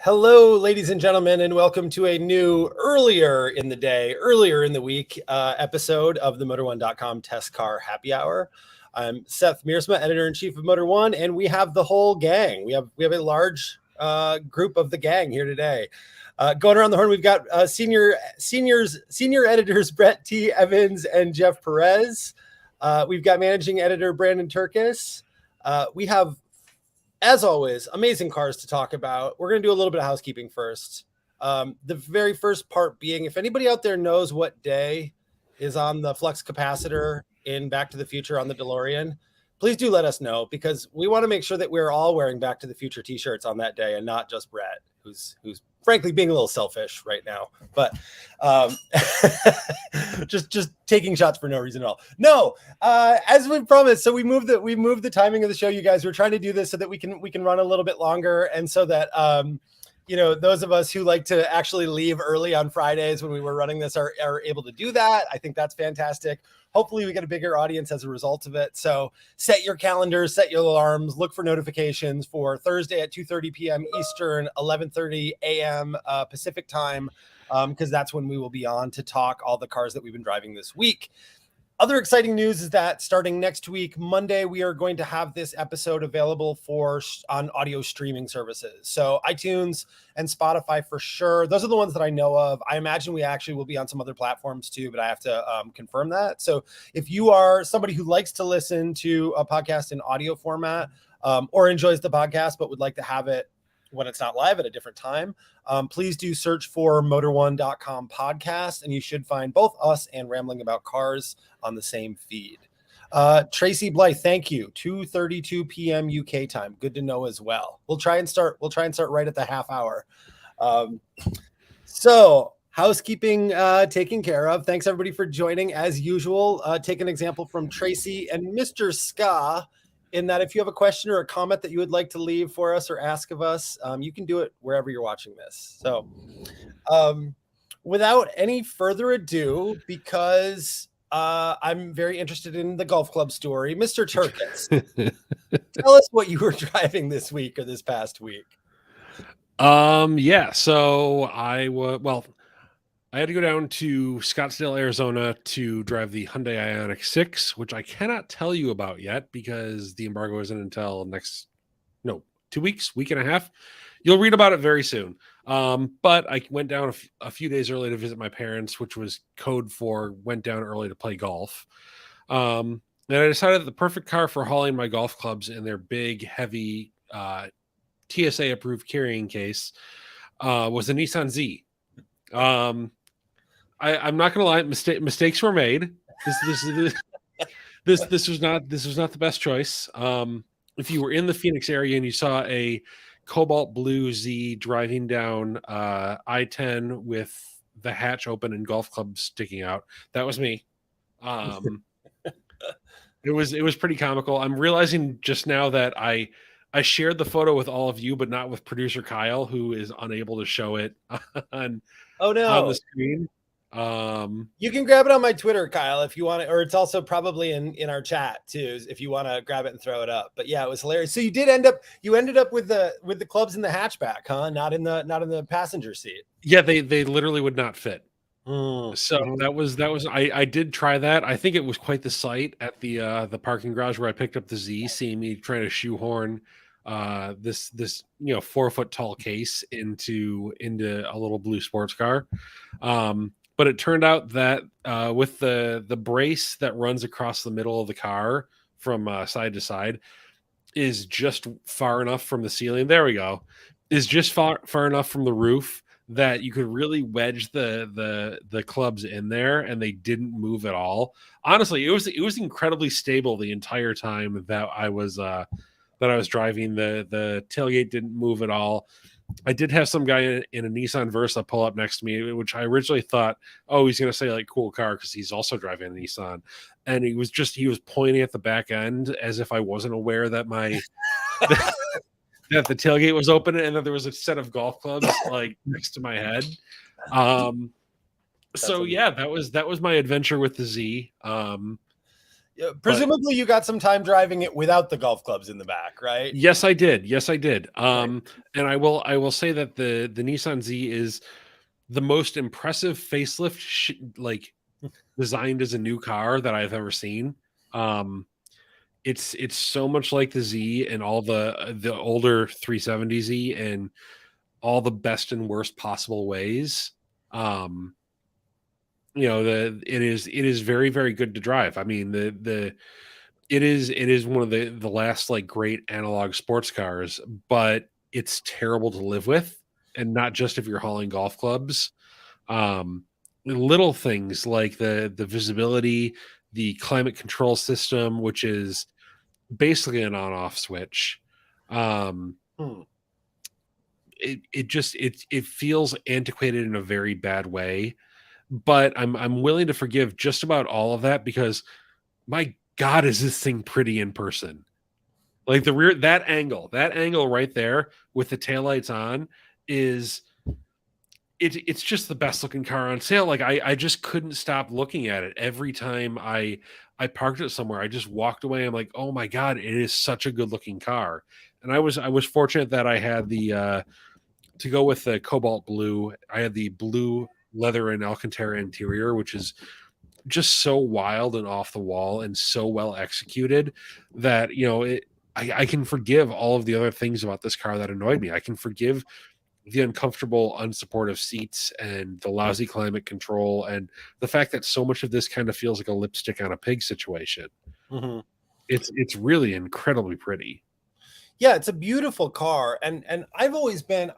Hello, ladies and gentlemen, and welcome to a new earlier in the week episode of the Motor1.com Test Car Happy Hour. I'm Seyth Miersma, editor-in-chief of Motor1, and we have the whole gang. We have a large group of the gang here today. Going around the horn, we've got senior editors Brett T. Evans and Jeff Perez. We've got managing editor Brandon Turkus. We have, as always, amazing cars to talk about. We're going to do a little bit of housekeeping first. The very first part being, if anybody out there knows what day is on the flux capacitor in Back to the Future on the DeLorean, please do let us know, because we want to make sure that we're all wearing Back to the Future t-shirts on that day and not just Brett, who's frankly being a little selfish right now, but just taking shots for no reason at all. No, as we promised, so we moved the timing of the show, you guys. We're trying to do this so that we can run a little bit longer, and so that those of us who like to actually leave early on Fridays when we were running this are able to do that. I think that's fantastic. Hopefully we get a bigger audience as a result of it. So set your calendars, set your alarms, look for notifications for Thursday at 2:30 p.m. Eastern, 11:30 a.m. Pacific time, because that's when we will be on to talk all the cars that we've been driving this week. Other exciting news is that starting next week, Monday, we are going to have this episode available on audio streaming services. So iTunes and Spotify for sure. Those are the ones that I know of. I imagine we actually will be on some other platforms too, but I have to confirm that. So if you are somebody who likes to listen to a podcast in audio format or enjoys the podcast but would like to have it when it's not live at a different time, please do search for Motor1.com podcast, and you should find both us and Rambling About Cars on the same feed. Tracy Blythe, thank you. 2:32 p.m. UK time. Good to know as well. We'll try and start right at the half hour. So housekeeping taken care of. Thanks everybody for joining as usual. Take an example from Tracy and Mr. Ska, in that if you have a question or a comment that you would like to leave for us or ask of us, you can do it wherever you're watching this. So without any further ado, because I'm very interested in the golf club story, Mr. Turkus, tell us what you were driving this week or this past week. Yeah, so I had to go down to Scottsdale, Arizona to drive the Hyundai Ioniq 6, which I cannot tell you about yet because the embargo isn't until 2 weeks, week and a half. You'll read about it very soon. But I went down a few days early to visit my parents, which was code for went down early to play golf. And I decided that the perfect car for hauling my golf clubs in their big, heavy TSA approved carrying case was the Nissan Z. I'm not gonna lie, mistakes were made. This was not the best choice. If you were in the Phoenix area and you saw a cobalt blue Z driving down I-10 with the hatch open and golf clubs sticking out, that was me. It was pretty comical. I'm realizing just now that I shared the photo with all of you, but not with producer Kyle, who is unable to show it on the screen. You can grab it on my Twitter, Kyle, if you want it, or it's also probably in our chat too, if you want to grab it and throw it up. But yeah, it was hilarious. So you ended up with the clubs in the hatchback, huh? Not in the passenger seat. Yeah, they literally would not fit. So that was I did try that. I think it was quite the sight at the parking garage where I picked up the Z, seeing me trying to shoehorn this 4 foot tall case into a little blue sports car. But it turned out that with the brace that runs across the middle of the car from side to side is just far enough from the ceiling. There we go. Is just far enough from the roof that you could really wedge the clubs in there, and they didn't move at all. Honestly, it was incredibly stable the entire time that I was driving. The tailgate didn't move at all. I did have some guy in a Nissan Versa pull up next to me, which I originally thought, oh, he's going to say like cool car because he's also driving a Nissan. And he was pointing at the back end as if I wasn't aware that that the tailgate was open and that there was a set of golf clubs like next to my head. So yeah, that was my adventure with the Z. Presumably you got some time driving it without the golf clubs in the back, right? Yes, I did. Yes, I did. And I will say that the Nissan Z is the most impressive facelift like designed as a new car that I've ever seen. It's so much like the Z and all the older 370Z and all the best and worst possible ways. It is very, very good to drive. I mean, it is one of the last like great analog sports cars, but it's terrible to live with, and not just if you're hauling golf clubs. Little things like the visibility, the climate control system, which is basically an on-off switch. It feels antiquated in a very bad way, but I'm willing to forgive just about all of that because my God, is this thing pretty in person? Like the rear, that angle right there with the taillights on is it's just the best looking car on sale. Like I just couldn't stop looking at it every time I parked it somewhere. I just walked away. I'm like, oh my God, it is such a good looking car. And I was fortunate that I had the to go with the cobalt blue. I had the blue leather and Alcantara interior, which is just so wild and off the wall and so well executed that I can forgive all of the other things about this car that annoyed me. I can forgive the uncomfortable, unsupportive seats and the lousy climate control and the fact that so much of this kind of feels like a lipstick on a pig situation. Mm-hmm. It's really incredibly pretty. Yeah, it's a beautiful car. And I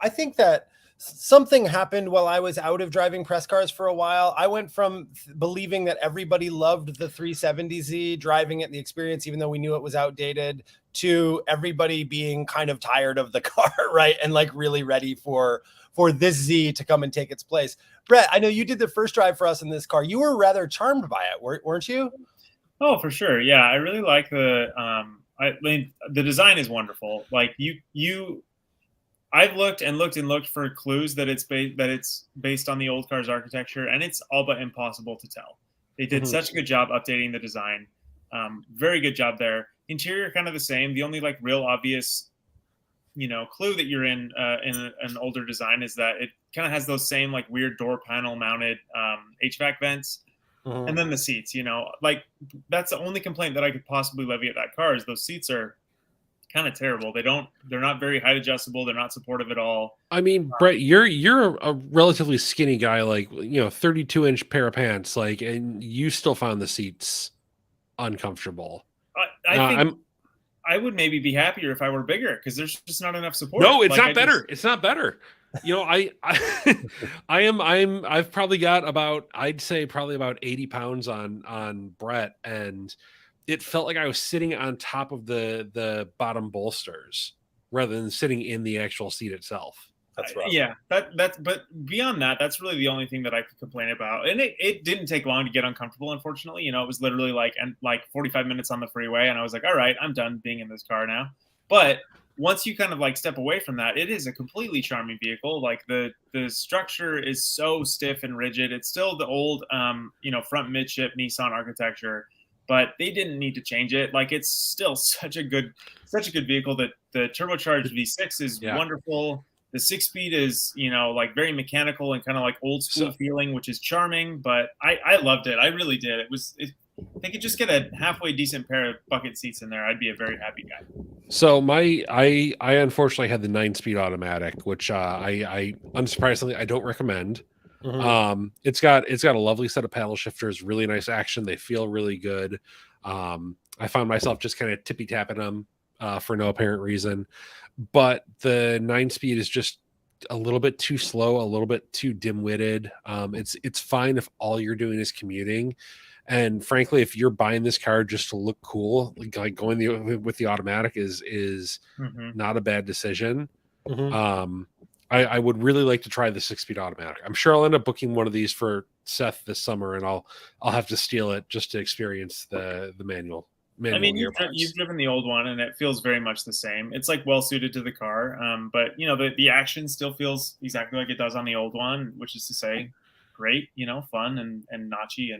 think that something happened while I was out of driving press cars for a while. I went from believing that everybody loved the 370Z, driving it, the experience, even though we knew it was outdated, to everybody being kind of tired of the car, right? And like really ready for this Z to come and take its place. Brett, I know you did the first drive for us in this car. You were rather charmed by it, weren't you? Oh, for sure. Yeah, I really like the the design is wonderful. Like I've looked and looked and looked for clues that it's based on the old car's architecture, and it's all but impossible to tell. They did such a good job updating the design. Very good job there. Interior kind of the same. The only like real obvious, clue that you're in an older design is that it kind of has those same like weird door panel mounted HVAC vents. And then the seats, like that's the only complaint that I could possibly levy at that car is those seats are kind of terrible. They're not very height adjustable. They're not supportive at all. I mean, Brett, you're a relatively skinny guy, like 32-inch pair of pants, like, and you still found the seats uncomfortable. I think I would maybe be happier if I were bigger because there's just not enough support. No, it's not better. It's not better. I've probably got I'd say probably about 80 pounds on Brett, and it felt like I was sitting on top of the bottom bolsters rather than sitting in the actual seat itself. That's rough. Yeah, but beyond that, that's really the only thing that I could complain about. And it didn't take long to get uncomfortable, unfortunately. It was literally like 45 minutes on the freeway, and I was like, all right, I'm done being in this car now. But once you kind of like step away from that, it is a completely charming vehicle. Like the structure is so stiff and rigid. It's still the old front midship Nissan architecture, but they didn't need to change it. Like it's still such a good vehicle. That the turbocharged V6 is wonderful. The 6-speed is, like very mechanical and kind of like old school feeling, which is charming, but I loved it. I really did. If they could just get a halfway decent pair of bucket seats in there, I'd be a very happy guy. So I unfortunately had the 9-speed automatic, which I unsurprisingly I don't recommend. It's got a lovely set of paddle shifters, really nice action. They feel really good. I found myself just kind of tippy tapping them for no apparent reason, but the 9-speed is just a little bit too slow, a little bit too dim-witted. It's fine if all you're doing is commuting. And frankly, if you're buying this car just to look cool, like going with the automatic is not a bad decision. I would really like to try the 6-speed automatic. I'm sure I'll end up booking one of these for Seyth this summer, and I'll have to steal it just to experience the manual. I mean, you've driven the old one, and it feels very much the same. It's like well suited to the car, but the action still feels exactly like it does on the old one, which is to say, great, fun and notchy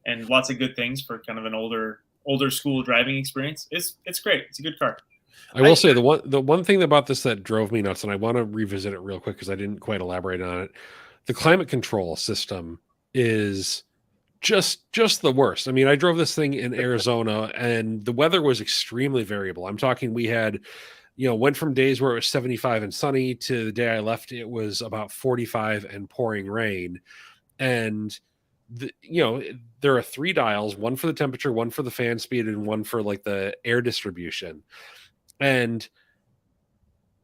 and lots of good things for kind of an older older school driving experience. It's great. It's a good car. I will say the one thing about this that drove me nuts, and I want to revisit it real quick because I didn't quite elaborate on it. The climate control system is just the worst. I mean, I drove this thing in Arizona and the weather was extremely variable. I'm talking we had, went from days where it was 75 and sunny to the day I left, it was about 45 and pouring rain. And there are 3 dials, one for the temperature, one for the fan speed, and one for like the air distribution. And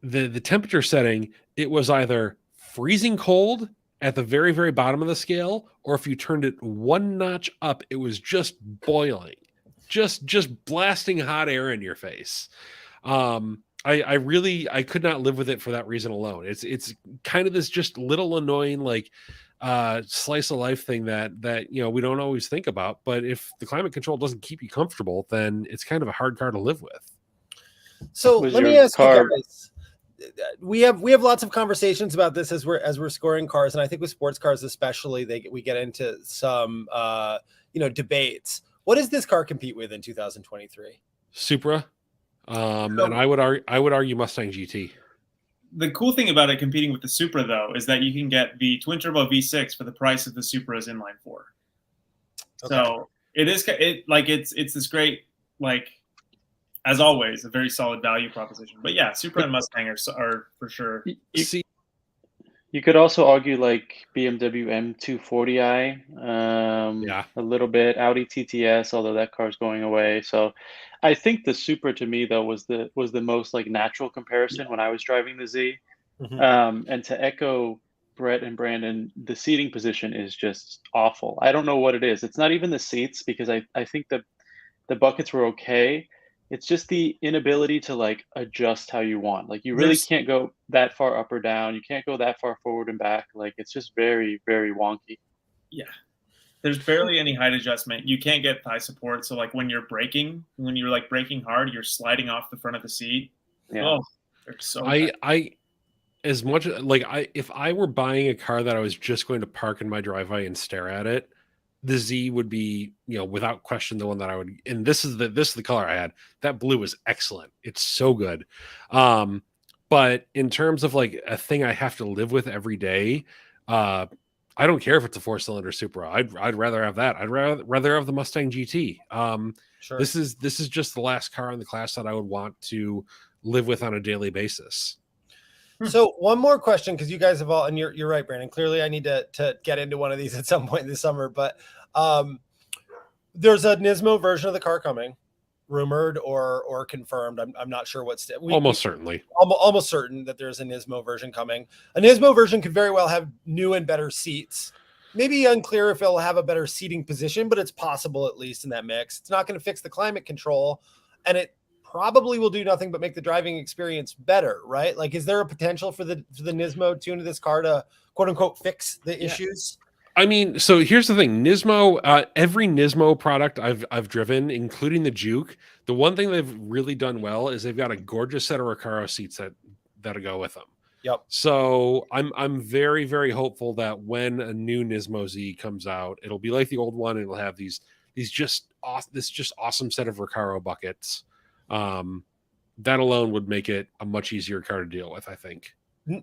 the temperature setting, it was either freezing cold at the very, very bottom of the scale, or if you turned it 1 notch up, it was just boiling, just blasting hot air in your face. I could not live with it for that reason alone. It's kind of this just little annoying, like slice of life thing that we don't always think about. But if the climate control doesn't keep you comfortable, then it's kind of a hard car to live with. So let me ask you guys. We have lots of conversations about this as we're scoring cars, and I think with sports cars especially, we get into some debates. What does this car compete with in 2023? Supra, and I would argue Mustang GT. The cool thing about it competing with the Supra, though, is that you can get the twin turbo V6 for the price of the Supra's inline 4. Okay. So it's this great, like, as always, a very solid value proposition. But yeah, Supra and Mustang are for sure. You could also argue like BMW M240i, a little bit, Audi TTS, although that car's going away. So I think the Supra to me though was the most like natural comparison when I was driving the Z. Mm-hmm. And to echo Brett and Brandon, the seating position is just awful. I don't know what it is. It's not even the seats, because I think the buckets were okay. It's just the inability to like adjust how you want. Like you really can't go that far up or down. You can't go that far forward and back. Like it's just very, very wonky. Yeah. There's barely any height adjustment. You can't get thigh support. So like when you're braking hard, you're sliding off the front of the seat. Yeah. Oh, they're so bad. If I were buying a car that I was just going to park in my driveway and stare at it, the Z would be, without question, the one that I would. And this is the color I had. That blue is excellent. It's so good. But in terms of like a thing I have to live with every day, I don't care if it's a 4-cylinder Supra. I'd rather have that. I'd rather have the Mustang GT. Sure. This is just the last car in the class that I would want to live with on a daily basis. So one more question, because you guys have all, and you're right, Brandon. Clearly, I need to get into one of these at some point this summer. But there's a Nismo version of the car coming, rumored or confirmed. I'm not sure what's almost certainly almost certain that there's a Nismo version coming. A Nismo version could very well have new and better seats. Maybe unclear if it'll have a better seating position, but it's possible at least in that mix. It's not going to fix the climate control, and it probably will do nothing but make the driving experience better, right? Like, is there a potential for the Nismo tune of this car to quote unquote fix the issues? I mean, so here's the thing: Nismo, every Nismo product I've driven, including the Juke, the one thing they've really done well is they've got a gorgeous set of Recaro seats that go with them. Yep. So I'm very, very hopeful that when a new Nismo Z comes out, it'll be like the old one, and it'll have this awesome set of Recaro buckets. That alone would make it a much easier car to deal with, I think.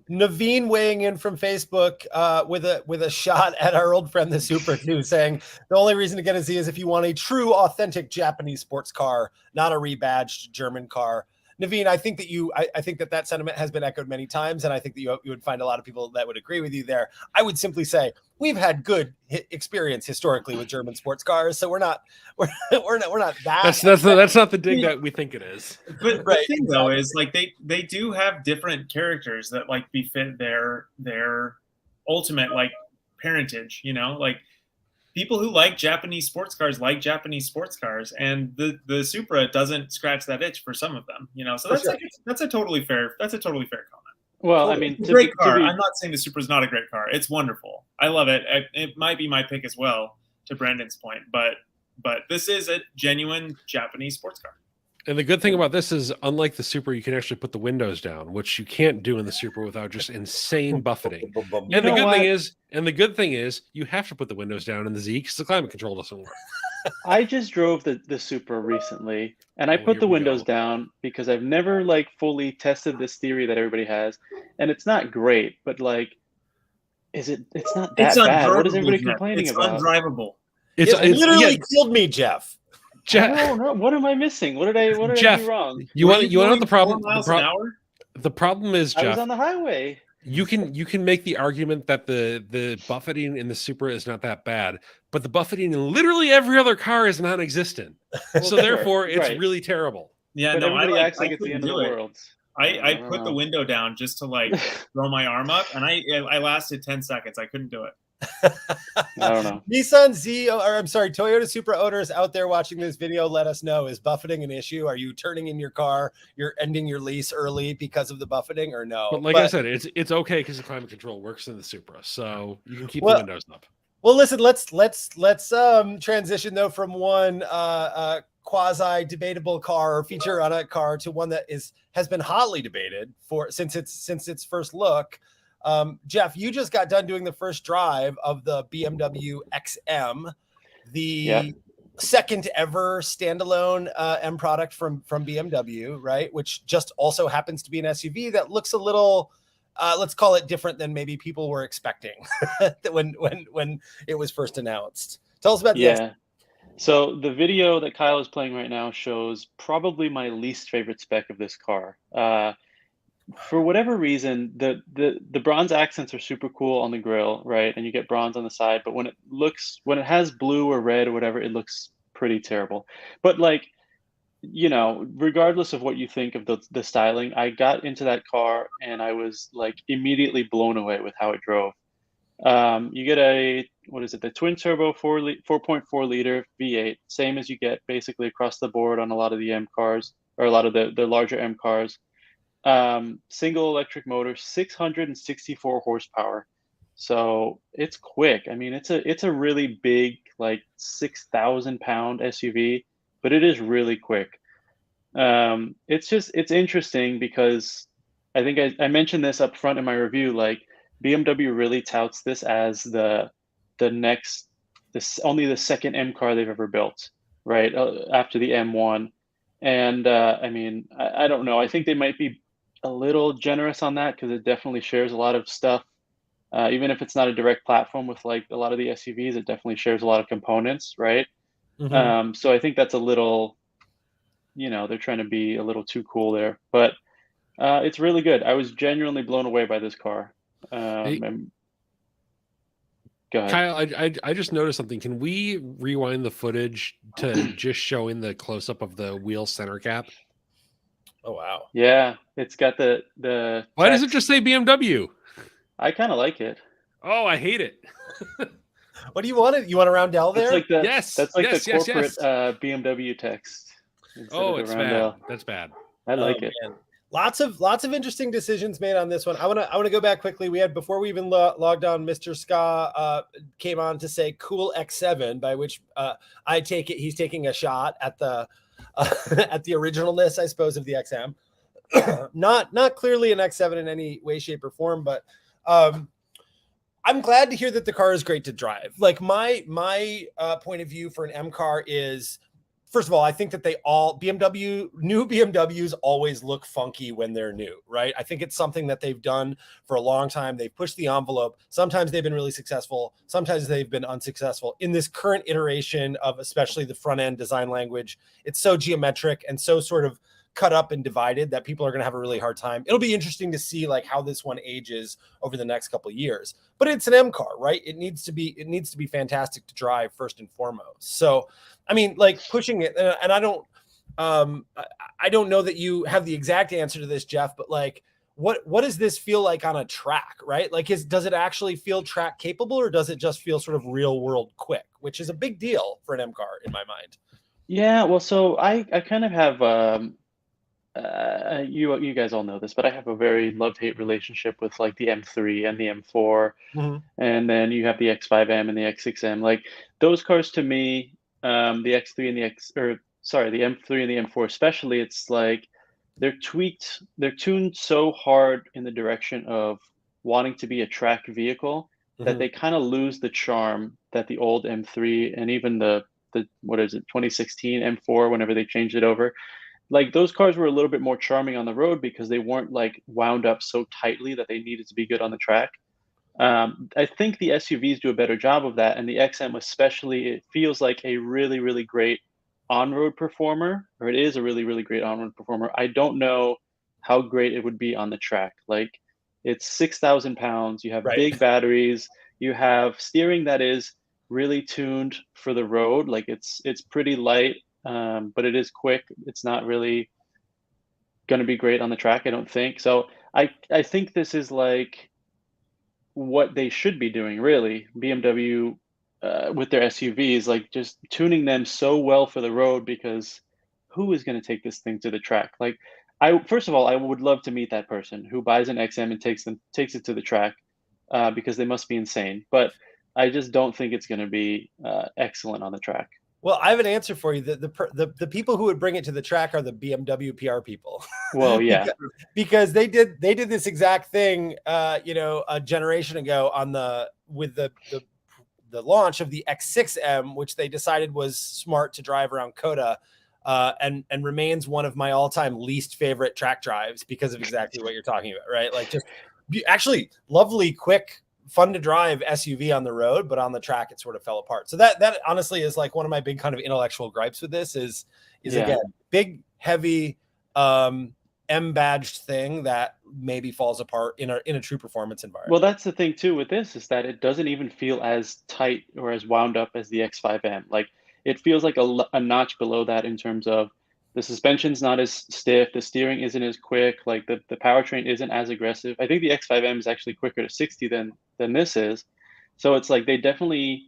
Naveen weighing in from Facebook with a shot at our old friend the Supra too, saying the only reason to get a Z is if you want a true, authentic Japanese sports car, not a rebadged German car. Naveen, I think that that sentiment has been echoed many times, and I think that you would find a lot of people that would agree with you there. I would simply say we've had good experience historically with German sports cars, so we're not that. That's not the dig that we think it is. But right, the thing though is like they do have different characters that like befit their ultimate like parentage, like. People who like Japanese sports cars, and the Supra doesn't scratch that itch for some of them, So that's a totally fair comment. Well, I mean, great car. I'm not saying the Supra is not a great car. It's wonderful. I love it. It might be my pick as well, to Brandon's point. But this is a genuine Japanese sports car. And the good thing about this is, unlike the Supra, you can actually put the windows down, which you can't do in the Supra without just insane buffeting. And the good thing is, you have to put the windows down in the Z because the climate control doesn't work. I just drove the Supra recently, and I Oh, put here the we windows go. down because I've never like fully tested this theory that everybody has, and it's not great, but like, it's not It's that bad. What is undrivable, everybody Jeff. complaining It's about? undrivable. It It's yeah, literally killed me, Jeff. I don't know. What am I missing? What did I do Jeff. wrong? You Were want you you want to know going the 4 problem? miles an hour? The problem is, I was Jeff. on the highway. You can make the argument that the buffeting in the Supra is not that bad, but the buffeting in literally every other car is non-existent. Well, So sure, therefore, it's right. really terrible. Yeah, But no, everybody acts I like it's the couldn't end of the do it. world. I don't put the know. window down just to like throw my arm up, and I lasted 10 seconds. I couldn't do it. I don't know. Nissan Z, or I'm sorry, Toyota Supra owners out there watching this video, let us know. Is buffeting an issue? Are you turning in your car? You're ending your lease early because of the buffeting, or no? But like I said, it's okay because the climate control works in the Supra, so you can keep the windows up. Well, listen, let's transition though from one quasi debatable car or feature on a car to one that has been hotly debated since its first look. Jeff, you just got done doing the first drive of the BMW XM, the second ever standalone M product from BMW, right? Which just also happens to be an SUV that looks a little, let's call it different than maybe people were expecting when it was first announced. Tell us about the XM. So the video that Kyle is playing right now shows probably my least favorite spec of this car. For whatever reason, the bronze accents are super cool on the grille, right? And you get bronze on the side, but when it has blue or red or whatever, it looks pretty terrible. But like, regardless of what you think of the styling, I got into that car and I was like immediately blown away with how it drove. You get the twin turbo 4.4 liter V8, same as you get basically across the board on a lot of the M cars or a lot of the larger M cars. Single electric motor, 664 horsepower. So it's quick. I mean, it's a really big, like 6,000 pound SUV, but it is really quick. It's interesting because I think I mentioned this up front in my review, like BMW really touts this as only the second M car they've ever built, right? After the M1. And I mean, I don't know. I think they might be a little generous on that because it definitely shares a lot of stuff. Even if it's not a direct platform with like a lot of the SUVs, it definitely shares a lot of components, right? Mm-hmm. So I think that's a little, they're trying to be a little too cool there. But it's really good. I was genuinely blown away by this car. And go ahead. Kyle, I just noticed something. Can we rewind the footage to just showing the close up of the wheel center cap? Oh wow! Yeah, it's got the. Why does it just say BMW? I kind of like it. Oh, I hate it. What do you want? You want a roundel there? That's like yes. That's like yes, the yes, corporate yes. BMW text. Oh, it's bad. That's bad. I like it. Man. Lots of interesting decisions made on this one. I want to go back quickly. We had before we even logged on, Mr. Ska came on to say cool X7, by which I take it he's taking a shot at the at the originalness, I suppose, of the XM. not clearly an X7 in any way, shape, or form, but I'm glad to hear that the car is great to drive. Like my point of view for an M car is, first of all, I think that new BMWs always look funky when they're new, right? I think it's something that they've done for a long time. They've pushed the envelope. Sometimes they've been really successful. Sometimes they've been unsuccessful. In this current iteration of especially the front end design language, it's so geometric and so sort of cut up and divided that people are going to have a really hard time. It'll be interesting to see like how this one ages over the next couple of years, but it's an M car, right? It needs to be fantastic to drive first and foremost. So, I mean, like pushing it, and I don't know that you have the exact answer to this, Jeff, but like, what does this feel like on a track, right? Like, does it actually feel track capable, or does it just feel sort of real world quick, which is a big deal for an M car in my mind? Yeah, well, so I kind of have you guys all know this, but I have a very love-hate relationship with like the M3 and the M4, and then you have the X5M and the X6M. Like those cars to me, the X3 and the the M3 and the M4 especially, it's like they're tuned so hard in the direction of wanting to be a track vehicle that they kind of lose the charm that the old M3 and even the what is it, 2016 M4, whenever they changed it over. Like those cars were a little bit more charming on the road because they weren't like wound up so tightly that they needed to be good on the track. I think the SUVs do a better job of that, and the XM especially, it feels like a really, really great on-road performer, or it is a really, really great on-road performer. I don't know how great it would be on the track. Like it's 6,000 pounds, you have Right. big batteries, you have steering that is really tuned for the road. Like it's pretty light, but it is quick. It's not really going to be great on the track, I don't think. So I think this is like what they should be doing, really. BMW with their SUVs, like just tuning them so well for the road, because who is going to take this thing to the track? Like, first of all, I would love to meet that person who buys an XM and takes it to the track, because they must be insane. But I just don't think it's going to be excellent on the track. Well, I have an answer for you. The people who would bring it to the track are the BMW PR people. Well, yeah, because they did this exact thing, a generation ago with the launch of the X6M, which they decided was smart to drive around Coda, and remains one of my all-time least favorite track drives because of exactly what you're talking about, right? Like just actually lovely, quick, fun to drive SUV on the road, but on the track it sort of fell apart. So that honestly is like one of my big kind of intellectual gripes with this is again, big, heavy, M-badged thing that maybe falls apart in a true performance environment. Well, that's the thing too with this, is that it doesn't even feel as tight or as wound up as the X5M. Like it feels like a notch below that in terms of the suspension's not as stiff, the steering isn't as quick, like the powertrain isn't as aggressive. I think the X5M is actually quicker to 60 than this is. So it's like they definitely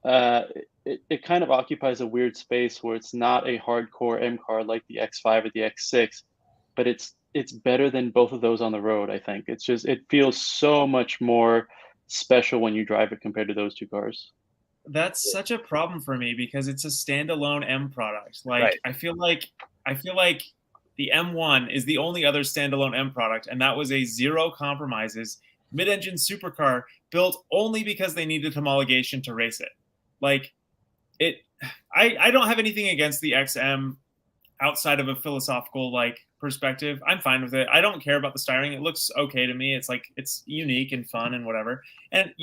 it kind of occupies a weird space where it's not a hardcore M car like the X5 or the X6, but it's better than both of those on the road. I think it's just, it feels so much more special when you drive it compared to those two cars. That's such a problem for me because it's a standalone M product. Like Right. I feel like the M1 is the only other standalone M product, and that was a zero compromises mid-engine supercar built only because they needed homologation to race it. Like it, I don't have anything against the XM outside of a philosophical like perspective. I'm fine with it. I don't care about the styling. It looks okay to me. It's like it's unique and fun and whatever. And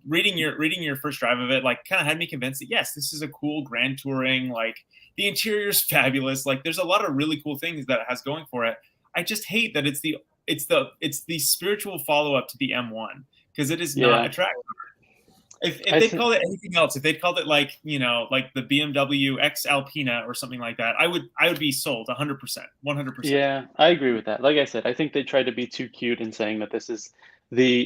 reading your first drive of it like kind of had me convinced that yes, this is a cool grand touring, like the interior's fabulous. Like there's a lot of really cool things that it has going for it. I just hate that it's the spiritual follow-up to the M1 because it is not attractive. If they called it anything else, if they'd called it like like the BMW X Alpina or something like that, I would be sold 100%, 100%. Yeah, I agree with that. Like I said, I think they tried to be too cute in saying that this is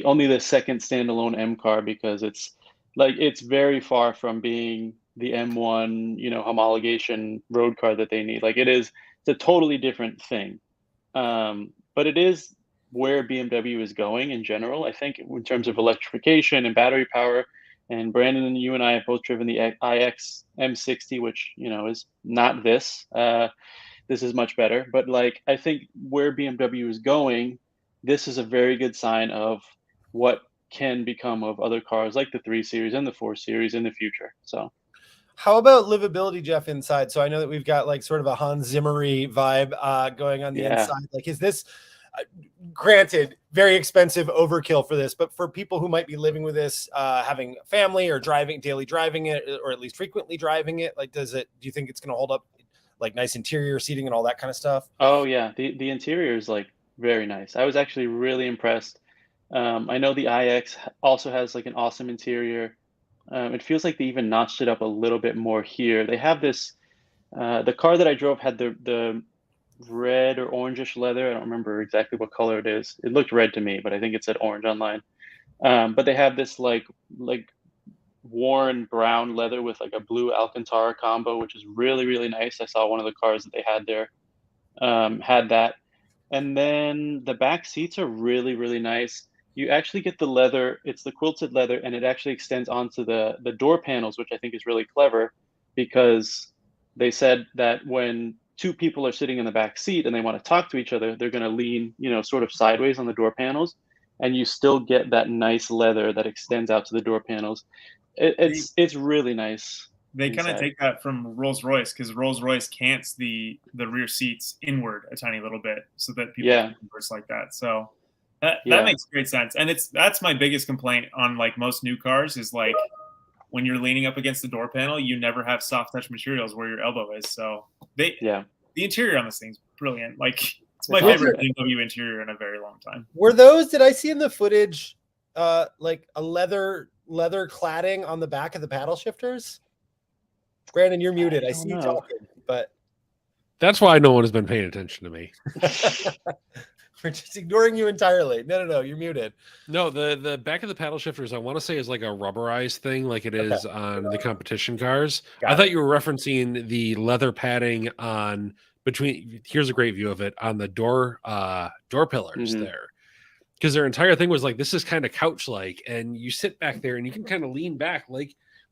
only the second standalone M car, because it's very far from being the M1, homologation road car that they need. Like it's a totally different thing. But it is where BMW is going in general. I think in terms of electrification and battery power. And Brandon, you and I have both driven the iX M60, which is not this. This is much better. But like I think where BMW is going, this is a very good sign of what can become of other cars like the 3 Series and the 4 Series in the future. So. How about livability, Jeff, inside? So I know that we've got like sort of a Hans Zimmer-y vibe going on the inside. Like, is this, granted, very expensive overkill for this, but for people who might be living with this, having a family or daily driving it, or at least frequently driving it, like, do you think it's going to hold up, like nice interior seating and all that kind of stuff? Oh yeah, the interior is like very nice. I was actually really impressed. I know the iX also has like an awesome interior. It feels like they even notched it up a little bit more here. They have this, the car that I drove had the red or orangish leather. I don't remember exactly what color it is. It looked red to me, but I think it said orange online. But they have this like worn brown leather with like a blue Alcantara combo, which is really, really nice. I saw one of the cars that they had there had that. And then the back seats are really, really nice. You actually get the leather, it's the quilted leather, and it actually extends onto the door panels, which I think is really clever, because they said that when two people are sitting in the back seat and they want to talk to each other, they're going to lean, sort of sideways on the door panels, and you still get that nice leather that extends out to the door panels. It's really nice. They kind of inside. take that from Rolls-Royce, because Rolls-Royce cants the rear seats inward a tiny little bit so that people can converse like that. So that makes great sense. And that's my biggest complaint on like most new cars is like when you're leaning up against the door panel, you never have soft touch materials where your elbow is. So the interior on this thing's brilliant. Like it's my favorite BMW interior in a very long time. Were those, did I see in the footage like a leather cladding on the back of the paddle shifters? Brandon, you're muted. I see you talking, but that's why no one has been paying attention to me. We're just ignoring you entirely. No, you're muted. No, the back of the paddle shifters, I want to say, is like a rubberized thing, like it is on the competition cars. I thought you were referencing the leather padding on between. Here's a great view of it on the door pillars there, because their entire thing was like, this is kind of couch like, and you sit back there and you can kind of lean back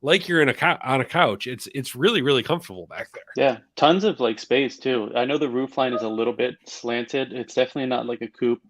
like you're in on a couch. It's really, really comfortable back there. Yeah, tons of like space too. I know the roof line is a little bit slanted. It's definitely not like a coupe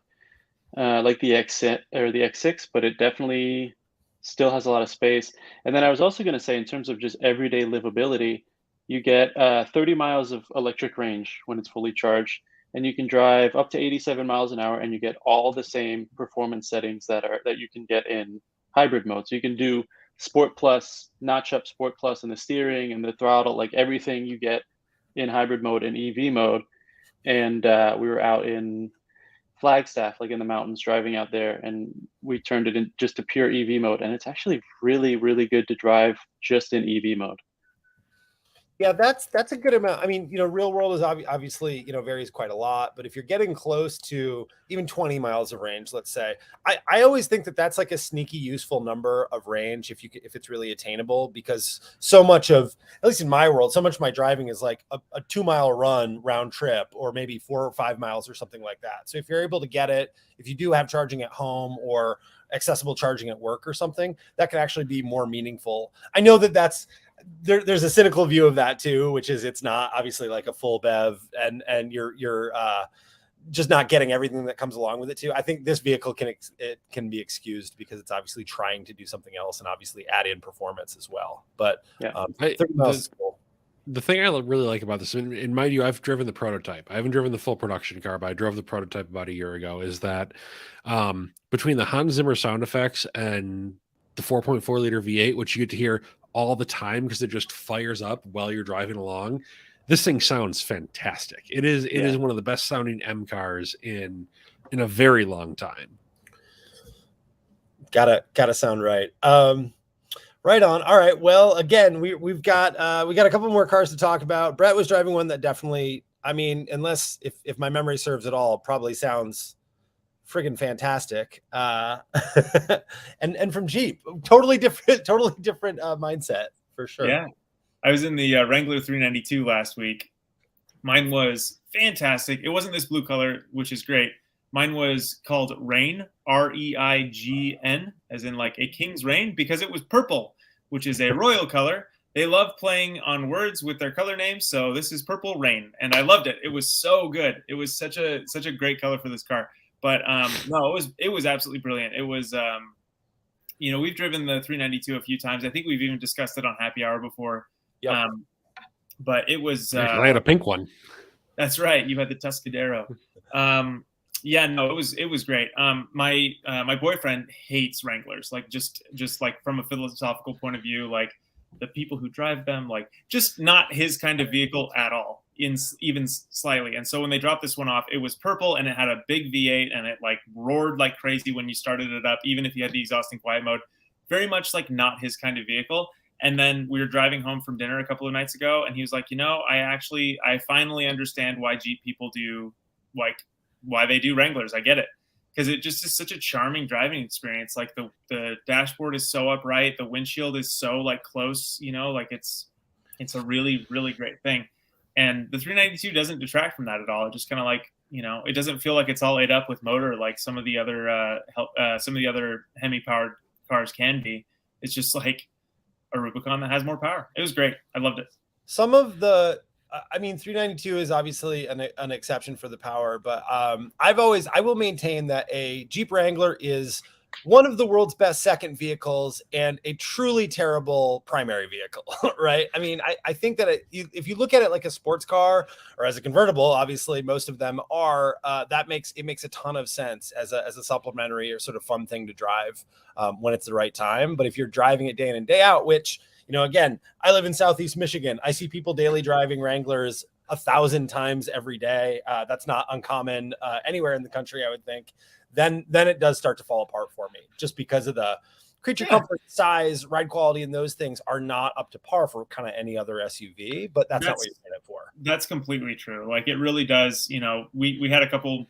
like the X or the X6, but it definitely still has a lot of space. And then I was also going to say, in terms of just everyday livability, you get 30 miles of electric range when it's fully charged, and you can drive up to 87 miles an hour, and you get all the same performance settings that you can get in hybrid mode. So you can do Sport Plus, notch up Sport Plus in the steering and the throttle, like everything you get in hybrid mode and EV mode. And we were out in Flagstaff, like in the mountains, driving out there, and we turned it in just to pure EV mode. And it's actually really, really good to drive just in EV mode. Yeah, that's a good amount. I mean, real world is obviously, varies quite a lot, but if you're getting close to even 20 miles of range, let's say, I always think that that's like a sneaky useful number of range if it's really attainable, because so much of, at least in my world, so much of my driving is like a 2-mile run round trip, or maybe 4 or 5 miles or something like that. So if you're able to get it, if you do have charging at home or accessible charging at work or something, that can actually be more meaningful. I know that there's a cynical view of that too, which is it's not obviously like a full BEV, and you're just not getting everything that comes along with it too. I think this vehicle can be excused because it's obviously trying to do something else and obviously add in performance as well. But 30 miles is cool. The thing I really like about this, in my view, I've driven the prototype. I haven't driven the full production car, but I drove the prototype about a year ago, is that between the Hans Zimmer sound effects and the 4.4 liter V8, which you get to hear all the time because it just fires up while you're driving along, this thing sounds fantastic. It is one of the best sounding M cars in a very long time. Gotta sound right. Right on. All right. Well, again, we've got a couple more cars to talk about. Brett was driving one that definitely, I mean, unless if my memory serves at all, probably sounds friggin' fantastic. And from Jeep, totally different mindset for sure. Yeah. I was in the Wrangler 392 last week. Mine was fantastic. It wasn't this blue color, which is great. Mine was called Reign, R-E-I-G-N, as in like a king's reign, because it was purple, which is a royal color. They love playing on words with their color names, so this is Purple Reign, and I loved it. It was so good. It was such a great color for this car. But no, it was absolutely brilliant. It was, we've driven the 392 a few times. I think we've even discussed it on Happy Hour before. Yep. But it was. I had a pink one. That's right. You had the Tuscadero. Yeah, no, it was great. My boyfriend hates Wranglers, like just like from a philosophical point of view, like the people who drive them, like just not his kind of vehicle at all, even slightly. And so when they dropped this one off, it was purple and it had a big V8 and it like roared like crazy when you started it up, even if you had the exhaust and quiet mode. Very much like not his kind of vehicle. And then we were driving home from dinner a couple of nights ago, and he was like, I finally understand why Jeep people do why they do Wranglers. I get it, because it just is such a charming driving experience. Like the dashboard is so upright, the windshield is so like close, like it's a really, really great thing. And the 392 doesn't detract from that at all. It just kind of like, it doesn't feel like it's all ate up with motor like some of the other Hemi powered cars can be. It's just like a Rubicon that has more power. It was great. I loved it. Some of the 392 is obviously an exception for the power, but I will maintain that a Jeep Wrangler is one of the world's best second vehicles and a truly terrible primary vehicle, right? I mean, I think that if you look at it like a sports car or as a convertible, obviously most of them are, that makes a ton of sense as a supplementary or sort of fun thing to drive when it's the right time. But if you're driving it day in and day out, which, you know, again, I live in Southeast Michigan. I see people daily driving Wranglers 1,000 times every day. That's not uncommon anywhere in the country, I would think. Then it does start to fall apart for me, just because of the creature comfort, size, ride quality, and those things are not up to par for kind of any other SUV. But that's not what you're saying it for. That's completely true. Like, it really does. You know, we had a couple.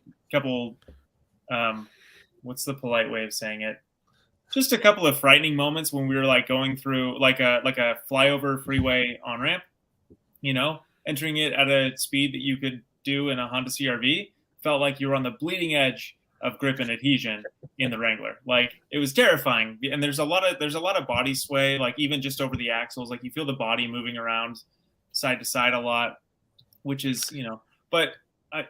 What's the polite way of saying it? Just a couple of frightening moments when we were like going through like a flyover freeway on ramp, you know, entering it at a speed that you could do in a Honda CR-V. Felt like you were on the bleeding edge of grip and adhesion in the Wrangler. Like, it was terrifying. And there's a lot of body sway, like even just over the axles, like you feel the body moving around side to side a lot, which is, you know, but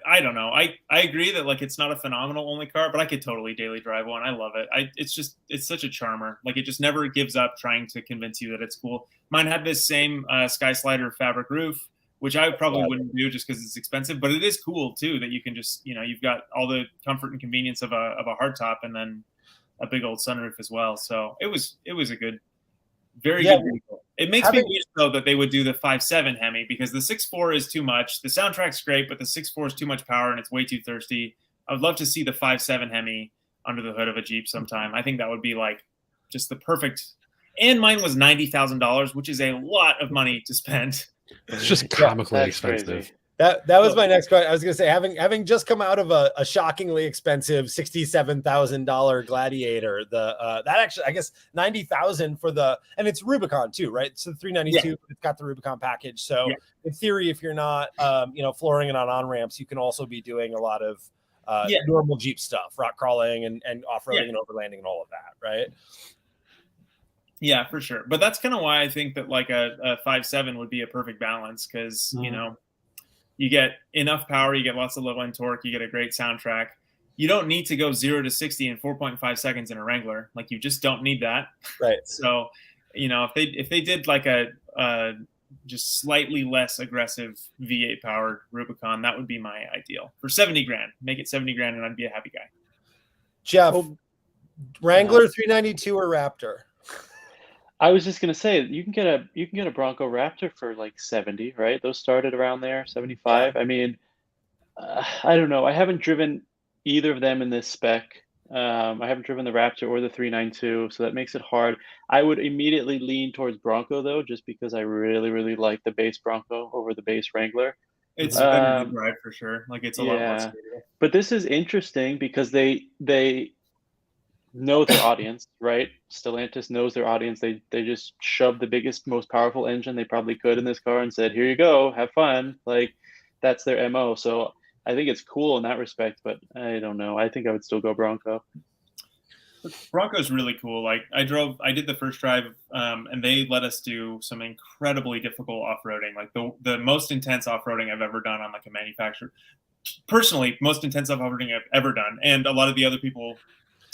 I don't know. I agree that like it's not a phenomenal only car, but I could totally daily drive one. I love it. It's such a charmer. Like, it just never gives up trying to convince you that it's cool. Mine had this same Sky Slider fabric roof, which I probably wouldn't do just because it's expensive, but it is cool too that you can just, you know, you've got all the comfort and convenience of a hardtop and then a big old sunroof as well. So it was a good, very good vehicle. It makes me wish though that they would do the 5.7 Hemi, because the 6.4 is too much. The soundtrack's great, but the 6.4 is too much power and it's way too thirsty. I would love to see the 5.7 Hemi under the hood of a Jeep sometime. I think that would be like just the perfect. And mine was $90,000, which is a lot of money to spend. It's just comically expensive. Crazy. That was my next question. I was going to say, having just come out of a shockingly expensive $67,000 Gladiator, that actually, I guess $90,000 for and it's Rubicon too, right? So the 392, it's got the Rubicon package. So in theory, if you're not, flooring it on ramps, you can also be doing a lot of normal Jeep stuff, rock crawling and off-roading and overlanding and all of that, right? Yeah, for sure. But that's kind of why I think that like a 5.7 would be a perfect balance, because, you know, you get enough power, you get lots of low end torque, you get a great soundtrack. You don't need to go 0 to 60 in 4.5 seconds in a Wrangler. Like, you just don't need that. Right. So, you know, if they did like a just slightly less aggressive V8 powered Rubicon, that would be my ideal for 70 grand. Make it 70 grand and I'd be a happy guy. Jeff, Wrangler 392 or Raptor? I was just gonna say, you can get a Bronco Raptor for like 70, right? Those started around there, 75. I mean, I don't know. I haven't driven either of them in this spec. I haven't driven the Raptor or the 392, so that makes it hard. I would immediately lean towards Bronco though, just because I really, really like the base Bronco over the base Wrangler. It's better to drive for sure. Like, it's a lot more stable. But this is interesting because they know their audience, right? Stellantis knows their audience. They just shoved the biggest, most powerful engine they probably could in this car and said, "Here you go, have fun." Like, that's their MO. So I think it's cool in that respect, but I don't know. I think I would still go Bronco. Bronco's really cool. Like, I did the first drive, and they let us do some incredibly difficult off-roading. Like the most intense off-roading I've ever done on like a manufacturer. Personally, most intense off-roading I've ever done. And a lot of the other people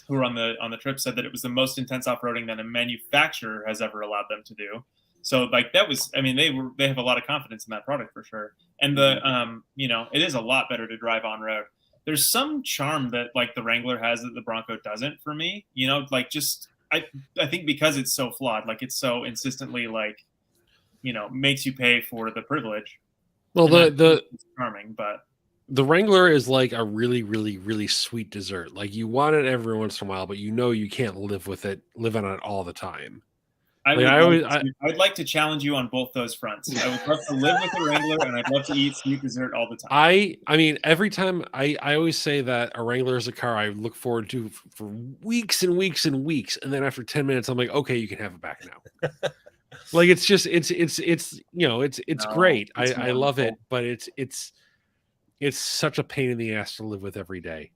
who were on the trip said that it was the most intense off-roading that a manufacturer has ever allowed them to do. So like, that was, I mean, they have a lot of confidence in that product for sure. And it is a lot better to drive on road. There's some charm that like the Wrangler has that the Bronco doesn't for me, you know, like just, I think because it's so flawed, like it's so insistently like, you know, makes you pay for the privilege. Well, the charming, but the Wrangler is like a really, really, really sweet dessert. Like, you want it every once in a while, but you know you can't live on it all the time. I'd like to challenge you on both those fronts. I would love to live with the Wrangler, and I'd love to eat sweet dessert all the time. I mean, every time I always say that a Wrangler is a car I look forward to for weeks and weeks and weeks, and then after 10 minutes, I'm like, okay, you can have it back now. Like, it's just it's great. I love it, but it's such a pain in the ass to live with every day.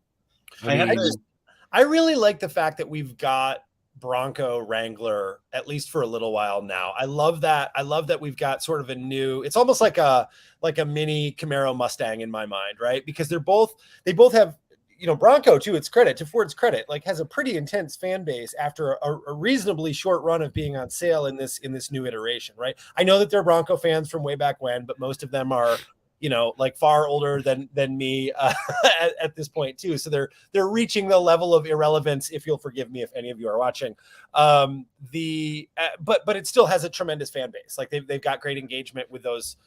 I really like the fact that we've got Bronco Wrangler at least for a little while now. I love that we've got sort of a new, it's almost like a mini Camaro Mustang in my mind, right? Because they both have, Bronco, to its credit, to Ford's credit, like has a pretty intense fan base after a reasonably short run of being on sale in this new iteration, right? I know that they're Bronco fans from way back when, but most of them are, like far older than me at this point too. So they're reaching the level of irrelevance, if you'll forgive me if any of you are watching. But it still has a tremendous fan base. Like they've got great engagement with those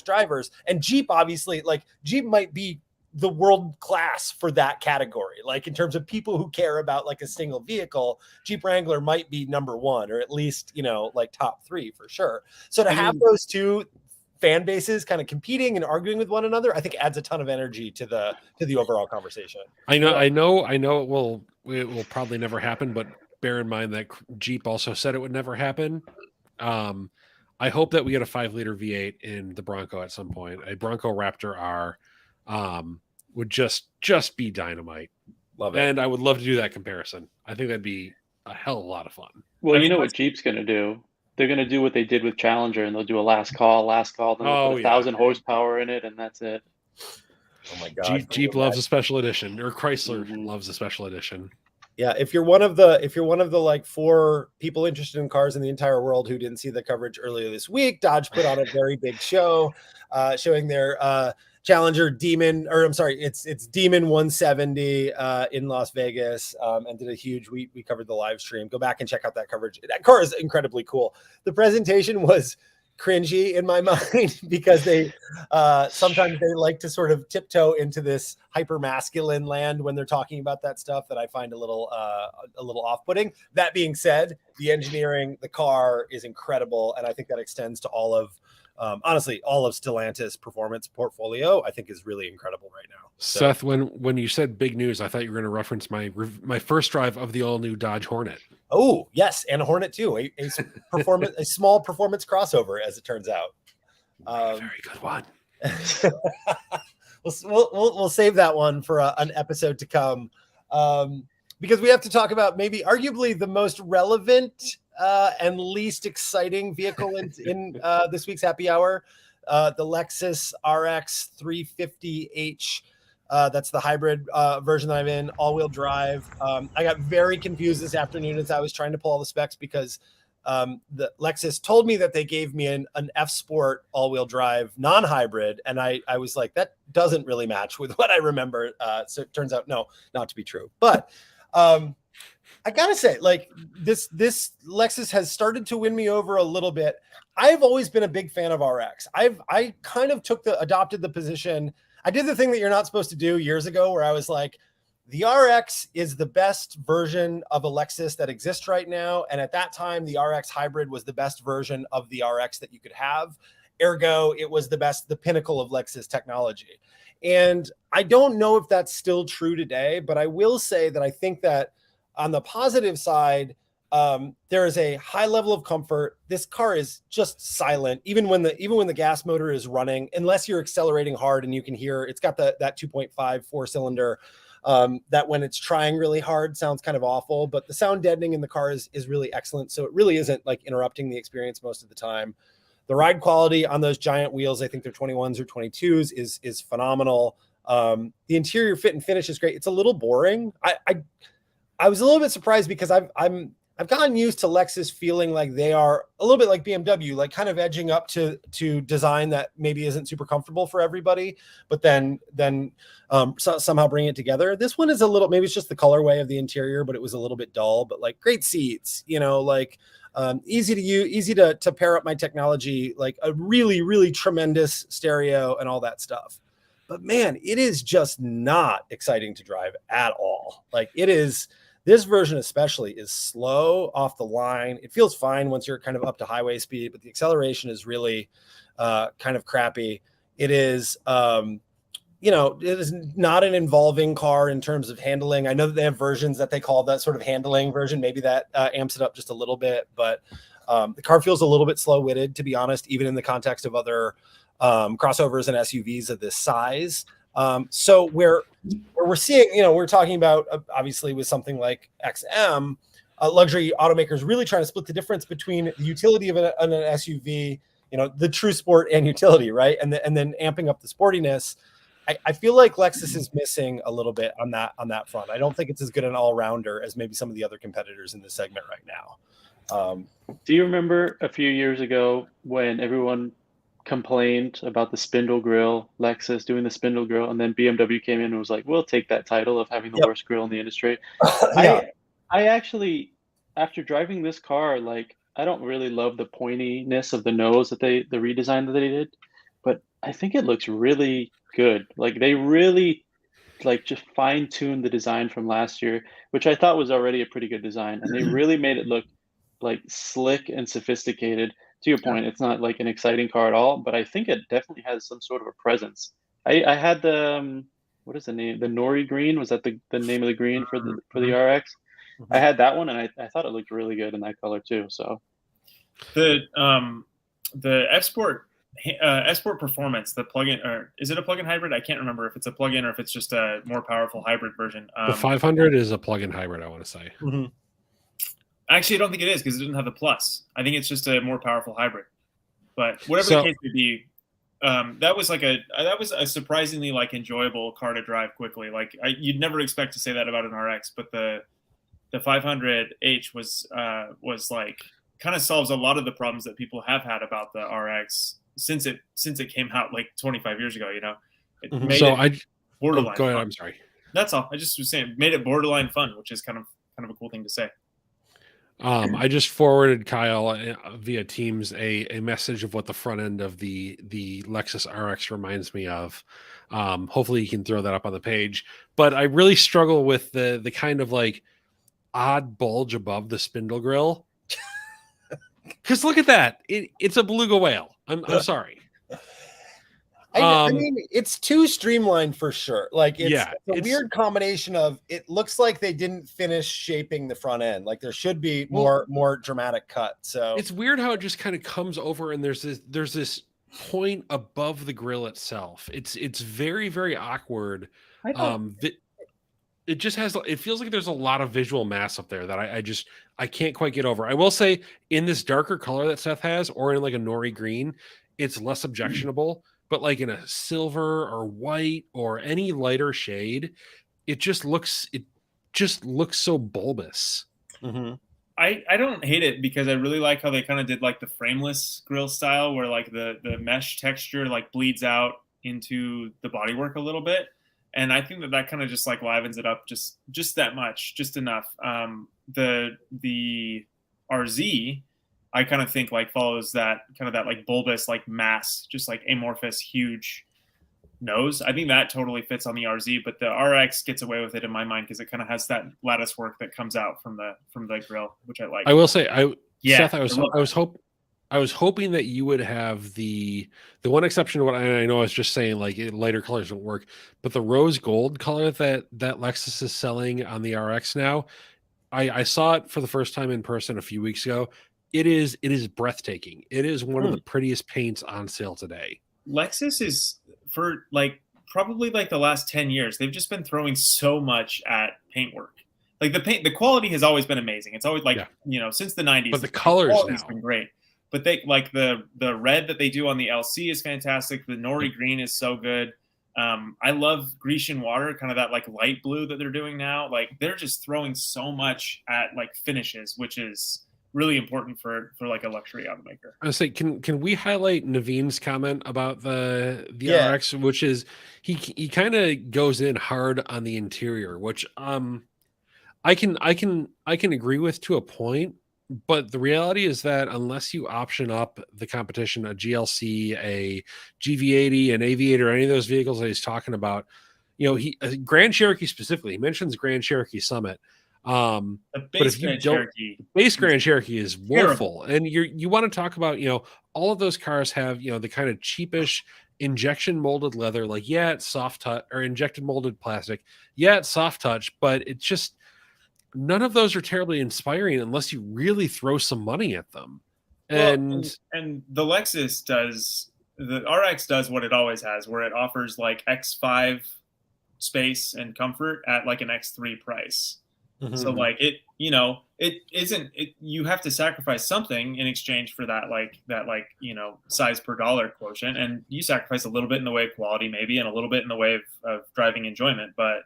drivers. And Jeep, obviously, like Jeep might be the world class for that category. Like in terms of people who care about like a single vehicle, Jeep Wrangler might be number one, or at least, like top three for sure. So to have those two fan bases kind of competing and arguing with one another, I think adds a ton of energy to the overall conversation. I know it will probably never happen, but bear in mind that Jeep also said it would never happen. I hope that we get a 5-liter V8 in the Bronco at some point. A Bronco Raptor R would just be dynamite. Love it. And I would love to do that comparison. I think that'd be a hell of a lot of fun. Well, you know what Jeep's going to do? They're going to do what they did with Challenger, and they'll do a last call, then they'll put 1,000 horsepower in it, and that's it. Oh my God. Jeep loves a special edition, or Chrysler loves a special edition. Yeah, if you're one of the like 4 people interested in cars in the entire world who didn't see the coverage earlier this week, Dodge put on a very big show showing their Challenger Demon, or I'm sorry, it's Demon 170 in Las Vegas, and did a huge. We covered the live stream. Go back and check out that coverage. That car is incredibly cool. The presentation was cringy in my mind because they sometimes they like to sort of tiptoe into this hyper masculine land when they're talking about that stuff that I find a little off-putting. That being said, the engineering, the car is incredible, and I think that extends to all of honestly all of Stellantis performance portfolio. I think is really incredible right now. So, Seth, when you said big news, I thought you were going to reference my first drive of the all new Dodge Hornet. Oh yes, and a Hornet too. A small performance crossover, as it turns out. Very good one. We'll save that one for an episode to come, because we have to talk about maybe arguably the most relevant and least exciting vehicle in this week's happy hour, the Lexus RX 350h. That's the hybrid version that I'm in, all-wheel drive. I got very confused this afternoon as I was trying to pull all the specs because the Lexus told me that they gave me an F Sport all-wheel drive non-hybrid, and I was like, that doesn't really match with what I remember. So it turns out, no, not to be true. But I gotta say, like this Lexus has started to win me over a little bit. I've always been a big fan of RX. I kind of adopted the position. I did the thing that you're not supposed to do years ago, where I was like, the RX is the best version of a Lexus that exists right now. And at that time, the RX hybrid was the best version of the RX that you could have. Ergo, it was the pinnacle of Lexus technology. And I don't know if that's still true today, but I will say that I think that on the positive side, there is a high level of comfort. This car is just silent, even when the gas motor is running, unless you're accelerating hard and you can hear it's got that 2.5 4-cylinder that when it's trying really hard sounds kind of awful, but the sound deadening in the car is really excellent. So it really isn't like interrupting the experience most of the time. The ride quality on those giant wheels, I think they're 21s or 22s, is phenomenal. The interior fit and finish is great. It's a little boring. I was a little bit surprised because I've gotten used to Lexus feeling like they are a little bit like BMW, like kind of edging up to design that maybe isn't super comfortable for everybody, but then somehow bring it together. This one is a little, maybe it's just the colorway of the interior, but it was a little bit dull, but like great seats, like easy to use, easy to pair up my technology, like a really, really tremendous stereo and all that stuff. But man, it is just not exciting to drive at all. Like it is. This version especially is slow off the line. It feels fine once you're kind of up to highway speed, but the acceleration is really kind of crappy. It is, it is not an involving car in terms of handling. I know that they have versions that they call that sort of handling version. Maybe that amps it up just a little bit, but the car feels a little bit slow-witted, to be honest, even in the context of other crossovers and SUVs of this size. So where we're seeing, we're talking about obviously with something like XM, luxury automakers really trying to split the difference between the utility of an SUV, the true sport and utility, right? And then amping up the sportiness. I feel like Lexus is missing a little bit on that front. I don't think it's as good an all-rounder as maybe some of the other competitors in this segment right now. Do you remember a few years ago when everyone complained about the spindle grille, Lexus doing the spindle grille, and then BMW came in and was like, we'll take that title of having the worst grille in the industry? Yeah. I actually, after driving this car, like, I don't really love the pointiness of the nose the redesign that they did, but I think it looks really good. Like, they really like just fine-tuned the design from last year, which I thought was already a pretty good design, and they really made it look like slick and sophisticated. To your point, it's not like an exciting car at all, but I think it definitely has some sort of a presence. I had the what is the name? The Nori green, was that the name of the green for the RX? I had that one, and I thought it looked really good in that color too. So the Sport Performance, the plug-in, or is it a plug-in hybrid? I can't remember if it's a plug-in or if it's just a more powerful hybrid version. The 500 is a plug-in hybrid, I want to say. Actually, I don't think it is, because it doesn't have the plus. I think it's just a more powerful hybrid. But whatever the case may be, that was a surprisingly like enjoyable car to drive quickly. Like you'd never expect to say that about an RX, but the 500H was like kind of solves a lot of the problems that people have had about the RX since it came out like 25 years ago. You know, it made it borderline. Go ahead. Fun. I'm sorry. That's all. I just was saying, made it borderline fun, which is kind of a cool thing to say. I just forwarded Kyle via Teams a message of what the front end of the Lexus RX reminds me of. Hopefully you can throw that up on the page. But I really struggle with the kind of like odd bulge above the spindle grille. Because look at that. It's a beluga whale. I'm sorry. I mean, it's too streamlined for sure. Like it's a weird combination of, it looks like they didn't finish shaping the front end. Like there should be more dramatic cut. So it's weird how it just kind of comes over and there's this point above the grill itself. It's very, very awkward. It just has, it feels like there's a lot of visual mass up there that I can't quite get over. I will say, in this darker color that Seyth has, or in like a nori green, it's less objectionable. But like in a silver or white or any lighter shade, it just looks so bulbous. I don't hate it, because I really like how they kind of did like the frameless grille style, where like the mesh texture like bleeds out into the bodywork a little bit. And I think that kind of just like livens it up just that much, just enough. The RZ, I kind of think like follows that kind of that like bulbous like mass, just like amorphous huge nose. I think that totally fits on the RZ, but the RX gets away with it in my mind, because it kind of has that lattice work that comes out from the grill, which I like. I will say, Seyth, I was hoping that you would have the one exception to what I know I was just saying, like lighter colors don't work, but the rose gold color that Lexus is selling on the RX now, I saw it for the first time in person a few weeks ago. It is breathtaking. It is one of the prettiest paints on sale today. Lexus is, for like probably like the last 10 years, they've just been throwing so much at paintwork. Like the quality has always been amazing. It's always like, since the 90s. But the colors has been great. But they like the red that they do on the LC is fantastic. The nori green is so good. I love Grecian water, kind of that like light blue that they're doing now. Like they're just throwing so much at like finishes, which is really important for like a luxury automaker. I was say, can we highlight Naveen's comment about the RX, which is he kind of goes in hard on the interior, which I can agree with to a point, but the reality is that unless you option up the competition, a GLC, a GV80, an Aviator, any of those vehicles that he's talking about, Grand Cherokee specifically, he mentions Grand Cherokee Summit. The base Grand Cherokee is woeful, and you want to talk about all of those cars have the kind of cheapish injection molded leather, like it's soft touch, or injected molded plastic, it's soft touch, but it's just none of those are terribly inspiring unless you really throw some money at them. And the Lexus the RX does what it always has, where it offers like X5 space and comfort at like an X3 price. So like you know, it isn't. You have to sacrifice something in exchange for that, you know, size per dollar quotient, and you sacrifice a little bit in the way of quality, maybe, and a little bit in the way of driving enjoyment. But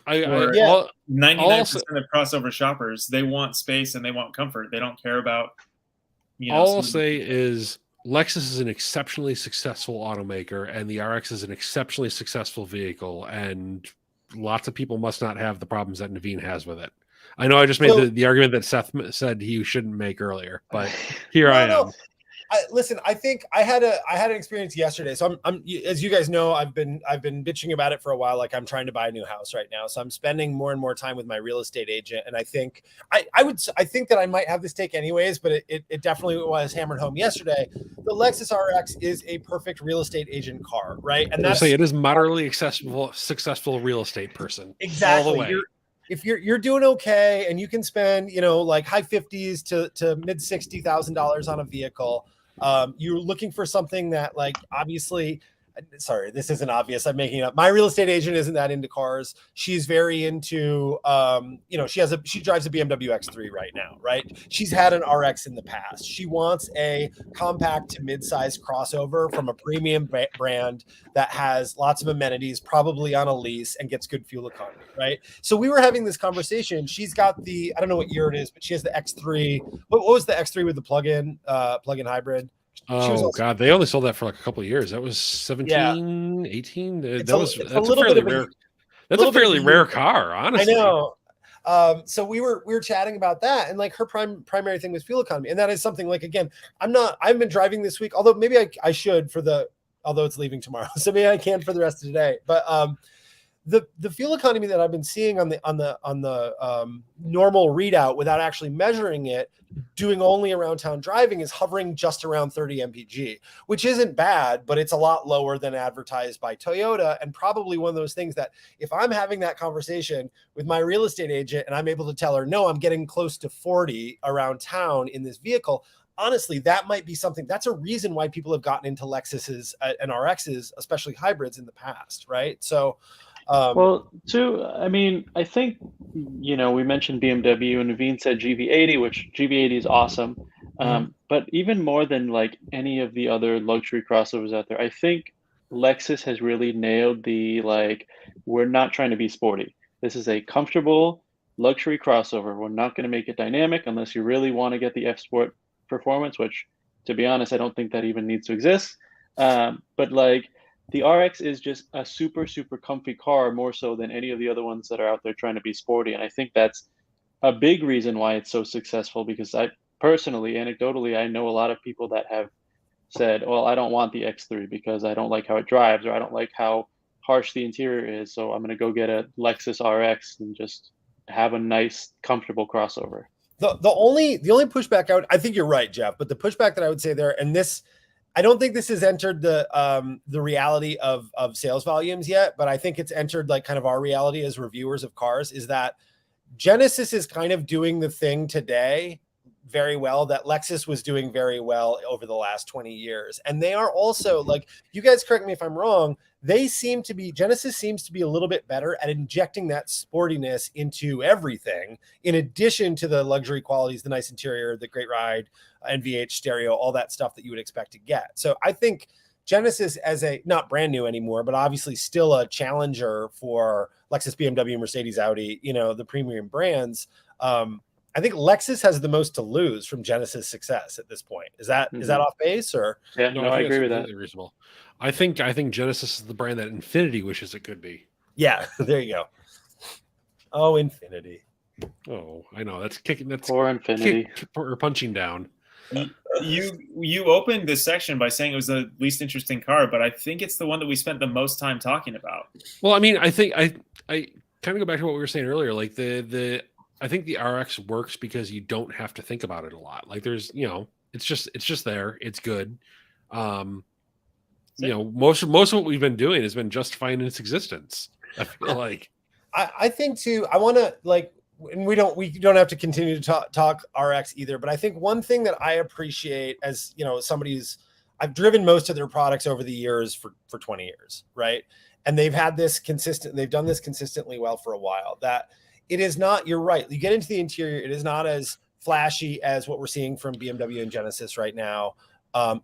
99% of crossover shoppers, they want space and they want comfort. They don't care about, you know. All I'll say is Lexus is an exceptionally successful automaker, and the RX is an exceptionally successful vehicle, and lots of people must not have the problems that Naveen has with it. I know I just made the argument that Seth said he shouldn't make earlier, but here I am. No. Listen, I think I had an experience yesterday. So I'm as you guys know, I've been bitching about it for a while. Like, I'm trying to buy a new house right now, so I'm spending more and more time with my real estate agent. And I think I think that I might have this take anyways, but it definitely was hammered home yesterday. The Lexus RX is a perfect real estate agent car, right? And that's it is moderately successful real estate person. Exactly. All the way. If you're doing okay and you can spend, you know, like high 50s to mid $60,000 on a vehicle. You're looking for something that, like, obviously, sorry, this isn't obvious. I'm making it up. My real estate agent isn't that into cars. She's very into, you know, she drives a BMW X3 right now, right? She's had an RX in the past. She wants a compact to mid-size crossover from a premium brand that has lots of amenities, probably on a lease, and gets good fuel economy, right? So we were having this conversation. She's got I don't know what year it is, but she has the X3. What was the X3 with the plug-in hybrid? Oh God, they only sold that for like a couple of years. That was 17, 18. That's a fairly rare car, honestly. I know. So we were chatting about that, and like her primary thing was fuel economy, and that is something, like, again, I haven't been driving this week, although maybe I should although it's leaving tomorrow, so maybe I can for the rest of today. But the fuel economy that I've been seeing on the normal readout without actually measuring it, doing only around town driving, is hovering just around 30 mpg, which isn't bad, but it's a lot lower than advertised by Toyota, and probably one of those things that if I'm having that conversation with my real estate agent and I'm able to tell her, no, I'm getting close to 40 around town in this vehicle, honestly, that might be something. That's a reason why people have gotten into Lexuses and RXs, especially hybrids, in the past, right? So well, too, I mean, I think, you know, we mentioned BMW and Naveen said GV80, which GV80 is awesome. But even more than like any of the other luxury crossovers out there, I think Lexus has really nailed like, we're not trying to be sporty. This is a comfortable luxury crossover. We're not going to make it dynamic unless you really want to get the F-Sport performance, which, to be honest, I don't think that even needs to exist. But like, the RX is just a super, super comfy car, more so than any of the other ones that are out there trying to be sporty. And I think that's a big reason why it's so successful, because I personally, anecdotally, I know a lot of people that have said, well, I don't want the X3 because I don't like how it drives, or I don't like how harsh the interior is. So I'm going to go get a Lexus RX and just have a nice, comfortable crossover. The only pushback I think you're right, Jeff, but the pushback that I would say there, and this, I don't think this has entered the reality of sales volumes yet, but I think it's entered like kind of our reality as reviewers of cars, is that Genesis is kind of doing the thing today very well that Lexus was doing very well over the last 20 years. And they are also, like, you guys correct me if I'm wrong, Genesis seems to be a little bit better at injecting that sportiness into everything, in addition to the luxury qualities, the nice interior, the great ride, NVH stereo, all that stuff that you would expect to get. So I think Genesis, as a, not brand new anymore, but obviously still a challenger for Lexus, BMW, Mercedes, Audi, you know, the premium brands. I think Lexus has the most to lose from Genesis' success at this point. Is that off base, or? Yeah, no, I agree with that. Reasonable. I think Genesis is the brand that Infiniti wishes it could be. Yeah, there you go. Oh, Infiniti. Oh, I know, that's kicking. That's poor Infiniti. Or punching down. You opened this section by saying it was the least interesting car, but I think it's the one that we spent the most time talking about. Well, I mean, I think I kind of go back to what we were saying earlier. Like I think the RX works because you don't have to think about it a lot. Like, there's, you know, it's just there. It's good. You know, most of what we've been doing has been justifying its existence, I feel like. I think too, I want to, like, and we don't have to continue to talk RX either, but I think one thing that I appreciate, as, you know, I've driven most of their products over the years for 20 years, right? And they've done this consistently well for a while, that it is not, you're right. You get into the interior, it is not as flashy as what we're seeing from BMW and Genesis right now.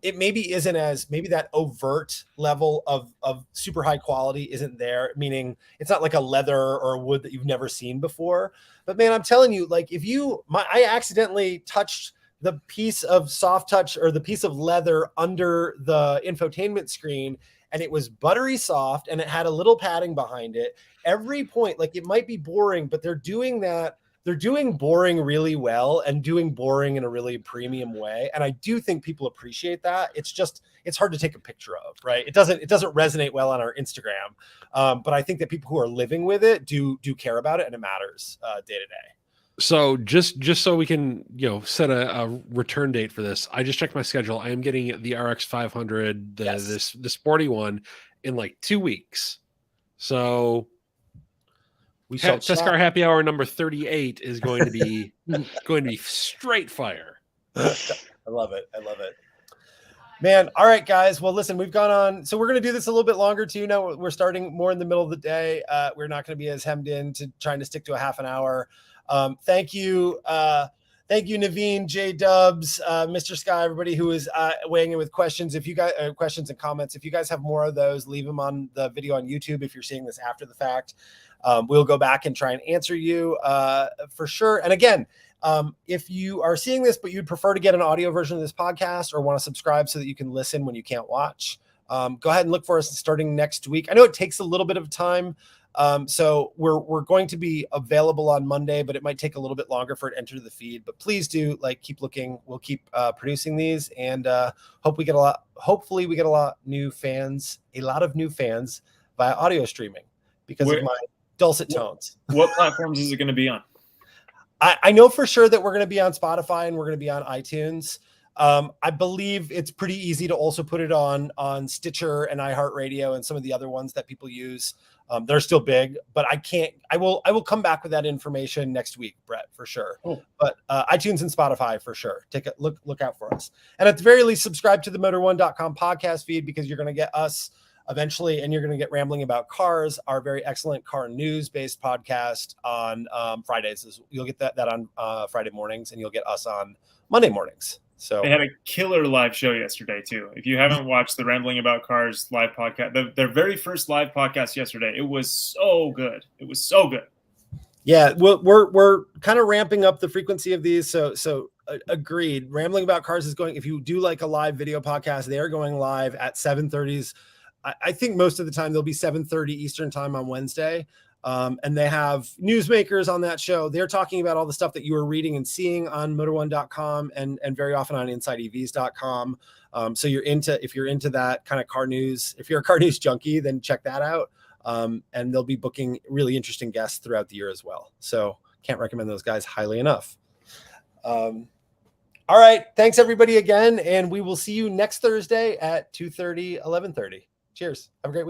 It maybe isn't as, maybe that overt level of super high quality isn't there, meaning it's not like a leather or a wood that you've never seen before. But man, I'm telling you, like if I accidentally touched the piece of soft touch or the piece of leather under the infotainment screen, and it was buttery soft and it had a little padding behind it. Every point, like it might be boring, but they're doing that. They're doing boring really well and doing boring in a really premium way. And I do think people appreciate that. It's hard to take a picture of, right? It doesn't resonate well on our Instagram. But I think that people who are living with it do care about it, and it matters day to day. So just so we can, set a return date for this, I just checked my schedule. I am getting the RX 500, the sporty one, in like 2 weeks. So Test Car Happy Hour number 38 is going to be straight fire. I love it. Man, all right, guys. Well, listen, we've gone on. So we're going to do this a little bit longer too. Now we're starting more in the middle of the day. We're not going to be as hemmed in to trying to stick to a half an hour. Thank you. Thank you, Naveen, J Dubs, Mr. Sky, everybody who is weighing in with questions. If you guys questions and comments, if you guys have more of those, leave them on the video on YouTube. If you're seeing this after the fact, we'll go back and try and answer you for sure. And again, if you are seeing this, but you'd prefer to get an audio version of this podcast or want to subscribe so that you can listen when you can't watch, go ahead and look for us starting next week. I know it takes a little bit of time. So we're going to be available on Monday, but it might take a little bit longer for it to enter the feed, but please do keep looking. We'll keep producing these, and hopefully we get a lot of new fans via audio streaming because of my dulcet tones. What platforms is it going to be on? I know for sure that we're going to be on Spotify and we're going to be on iTunes. I believe it's pretty easy to also put it on Stitcher and iHeartRadio and some of the other ones that people use. They're still big, but I will come back with that information next week, Brett, for sure. Oh. But iTunes and Spotify for sure. Take a look out for us. And at the very least, subscribe to the Motor1.com podcast feed, because you're going to get us eventually, and you're going to get Rambling About Cars, our very excellent car news based podcast on Fridays. You'll get that on Friday mornings, and you'll get us on Monday mornings. So they had a killer live show yesterday too. If you haven't watched the Rambling About Cars live podcast, their very first live podcast yesterday, it was so good. It was so good. Yeah, we're kind of ramping up the frequency of these. So agreed. Rambling About Cars is going. If you do like a live video podcast, they are going live at 7:30s. I think most of the time they'll be 7:30 Eastern time on Wednesday. And they have newsmakers on that show. They're talking about all the stuff that you are reading and seeing on Motor1.com and very often on InsideEVs.com. So if you're into that kind of car news, if you're a car news junkie, then check that out. And they'll be booking really interesting guests throughout the year as well. So can't recommend those guys highly enough. All right. Thanks everybody again. And we will see you next Thursday at 2:30, 11:30. Cheers. Have a great week.